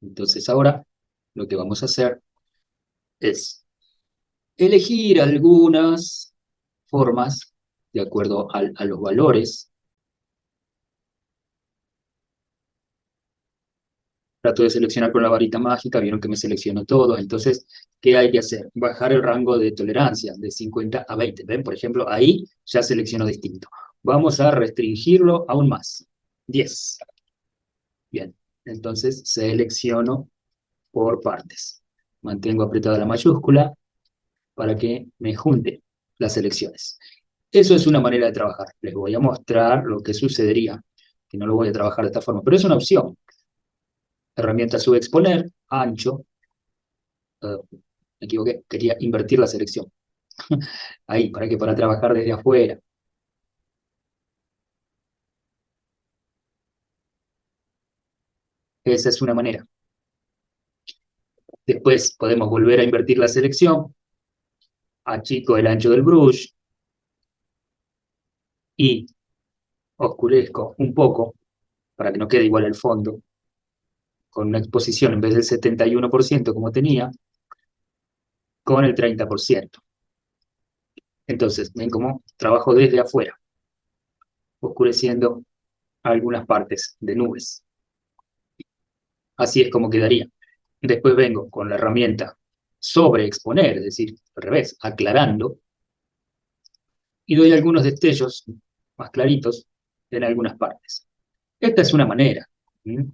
Entonces ahora lo que vamos a hacer es elegir algunas formas de acuerdo a los valores. Trato de seleccionar con la varita mágica, vieron que me seleccionó todo. Entonces, ¿qué hay que hacer? Bajar el rango de tolerancia de 50 a 20. ¿Ven? Por ejemplo, ahí ya selecciono distinto. Vamos a restringirlo aún más. 10. Bien, entonces selecciono por partes. Mantengo apretada la mayúscula para que me junte las selecciones. Eso es una manera de trabajar. Les voy a mostrar lo que sucedería, que no lo voy a trabajar de esta forma, pero es una opción. Herramienta subexponer, ancho. Me equivoqué, quería invertir la selección. Ahí, ¿para qué? Para trabajar desde afuera. Esa es una manera. Después podemos volver a invertir la selección, achico el ancho del brush y oscurezco un poco para que no quede igual el fondo, con una exposición en vez del 71% como tenía, con el 30%. Entonces, ven cómo trabajo desde afuera, oscureciendo algunas partes de nubes. Así es como quedaría. Después vengo con la herramienta sobreexponer, es decir, al revés, aclarando, y doy algunos destellos más claritos en algunas partes. Esta es una manera. ¿Mm?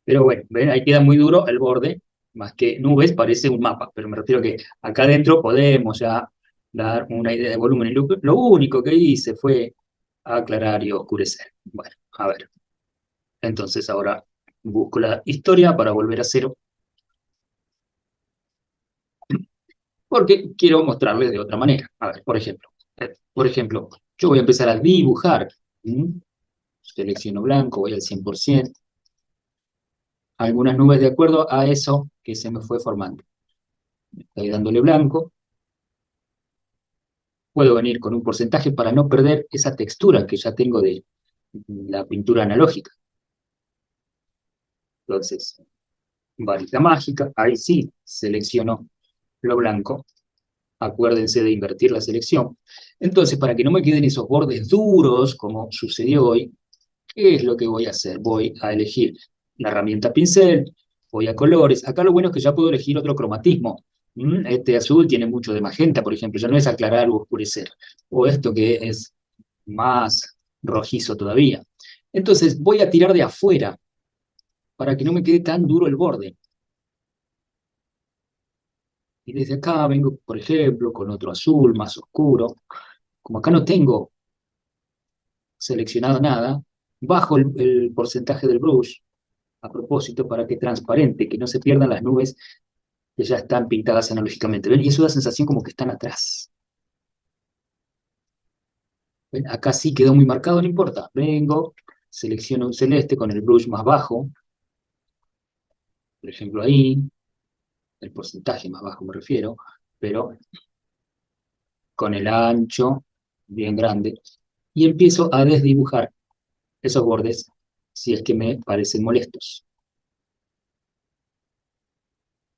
Pero bueno, ven, ahí queda muy duro el borde, más que nubes, parece un mapa, pero me refiero a que acá adentro podemos ya dar una idea de volumen. Y lo único que hice fue aclarar y oscurecer. Bueno, a ver, entonces ahora busco la historia para volver a cero, porque quiero mostrarles de otra manera. A ver, por ejemplo, yo voy a empezar a dibujar. ¿Mm? Selecciono blanco, voy al 100%, algunas nubes de acuerdo a eso que se me fue formando. Estoy dándole blanco, puedo venir con un porcentaje para no perder esa textura que ya tengo de la pintura analógica. Entonces, varita mágica, ahí sí, selecciono lo blanco. Acuérdense de invertir la selección. Entonces, para que no me queden esos bordes duros, como sucedió hoy, ¿qué es lo que voy a hacer? Voy a elegir la herramienta pincel, voy a colores. Acá lo bueno es que ya puedo elegir otro cromatismo. Este azul tiene mucho de magenta, por ejemplo, ya no es aclarar o oscurecer. O esto que es más rojizo todavía. Entonces voy a tirar de afuera para que no me quede tan duro el borde. Y desde acá vengo, por ejemplo, con otro azul más oscuro. Como acá no tengo seleccionado nada, bajo el porcentaje del brush a propósito para que transparente, que no se pierdan las nubes que ya están pintadas analógicamente. ¿Ven? Y eso da sensación como que están atrás. ¿Ven? Acá sí quedó muy marcado, no importa. Vengo, selecciono un celeste con el brush más bajo, por ejemplo ahí, el porcentaje más bajo me refiero, pero con el ancho bien grande, y empiezo a desdibujar esos bordes si es que me parecen molestos.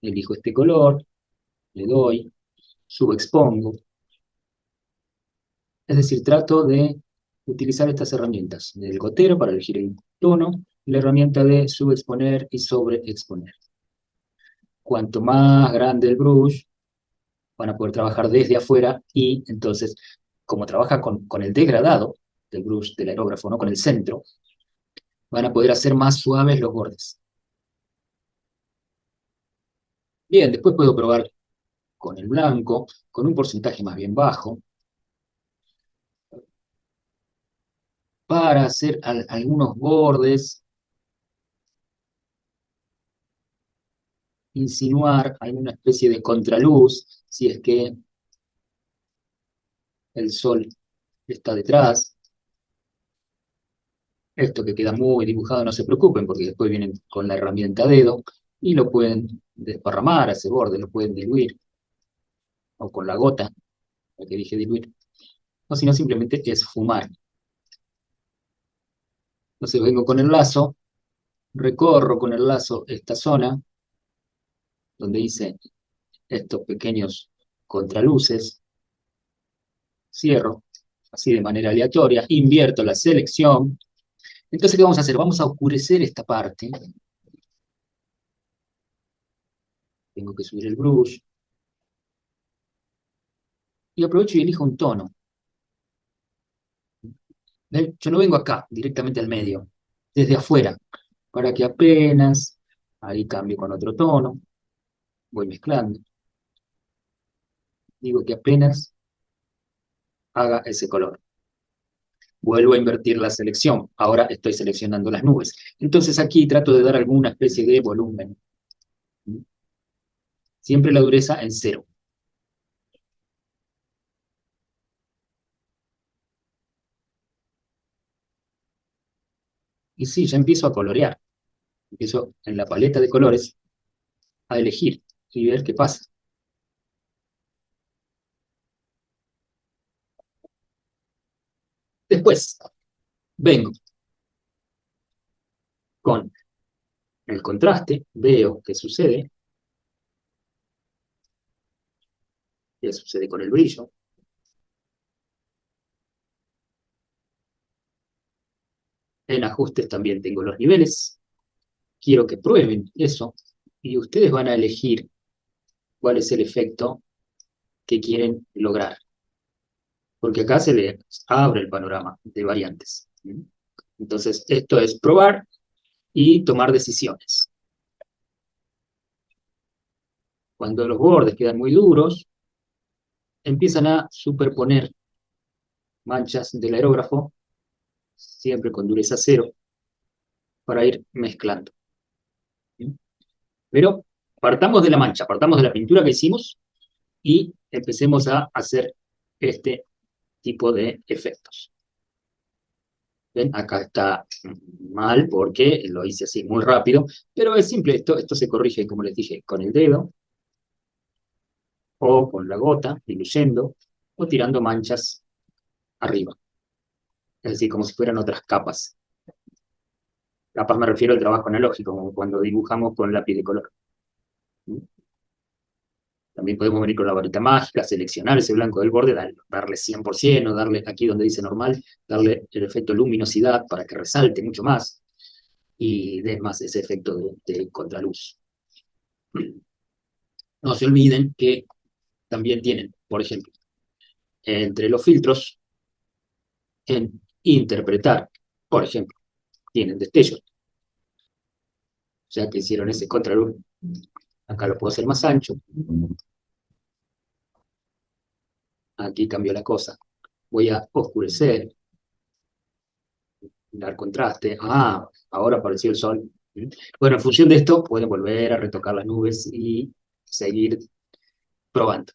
Elijo este color, le doy, subexpongo, es decir, trato de utilizar estas herramientas, el gotero para elegir el tono, y la herramienta de subexponer y sobreexponer. Cuanto más grande el brush, van a poder trabajar desde afuera y entonces, como trabaja con el degradado del brush del aerógrafo, ¿no? Con el centro, van a poder hacer más suaves los bordes. Bien, después puedo probar con el blanco, con un porcentaje más bien bajo, para hacer algunos bordes, insinuar alguna especie de contraluz, si es que el sol está detrás. Esto que queda muy dibujado, no se preocupen, porque después vienen con la herramienta dedo y lo pueden desparramar a ese borde, lo pueden diluir, o con la gota, la que dije diluir, o si no, simplemente esfumar. Entonces vengo con el lazo, recorro con el lazo esta zona, donde hice estos pequeños contraluces, cierro, así de manera aleatoria, invierto la selección. Entonces, ¿qué vamos a hacer? Vamos a oscurecer esta parte. Tengo que subir el brush. Y aprovecho y elijo un tono. ¿Ven? Yo no vengo acá, directamente al medio, desde afuera, para que apenas, ahí cambio con otro tono, voy mezclando. Digo que apenas haga ese color. Vuelvo a invertir la selección. Ahora estoy seleccionando las nubes. Entonces aquí trato de dar alguna especie de volumen. Siempre la dureza en 0. Y sí, ya empiezo a colorear. Empiezo en la paleta de colores a elegir y ver qué pasa. Después vengo con el contraste, veo qué sucede, qué sucede con el brillo. En ajustes también tengo los niveles. Quiero que prueben eso y ustedes van a elegir cuál es el efecto que quieren lograr. Porque acá se les abre el panorama de variantes. Entonces, esto es probar y tomar decisiones. Cuando los bordes quedan muy duros, empiezan a superponer manchas del aerógrafo, siempre con dureza 0, para ir mezclando. Pero partamos de la mancha, partamos de la pintura que hicimos y empecemos a hacer este tipo de efectos. ¿Ven? Acá está mal porque lo hice así muy rápido, pero es simple, esto se corrige, como les dije, con el dedo, o con la gota, diluyendo, o tirando manchas arriba. Es decir, como si fueran otras capas. Capas me refiero al trabajo analógico, como cuando dibujamos con lápiz de color. También podemos venir con la varita mágica, seleccionar ese blanco del borde, darle 100%, darle aquí donde dice normal, darle el efecto luminosidad para que resalte mucho más y dé más ese efecto de contraluz. No se olviden que también tienen, por ejemplo, entre los filtros, en interpretar, por ejemplo, tienen destellos, ya que hicieron ese contraluz. Acá lo puedo hacer más ancho. Aquí cambió la cosa. Voy a oscurecer, dar contraste. Ah, ahora apareció el sol. Bueno, en función de esto, pueden volver a retocar las nubes y seguir probando.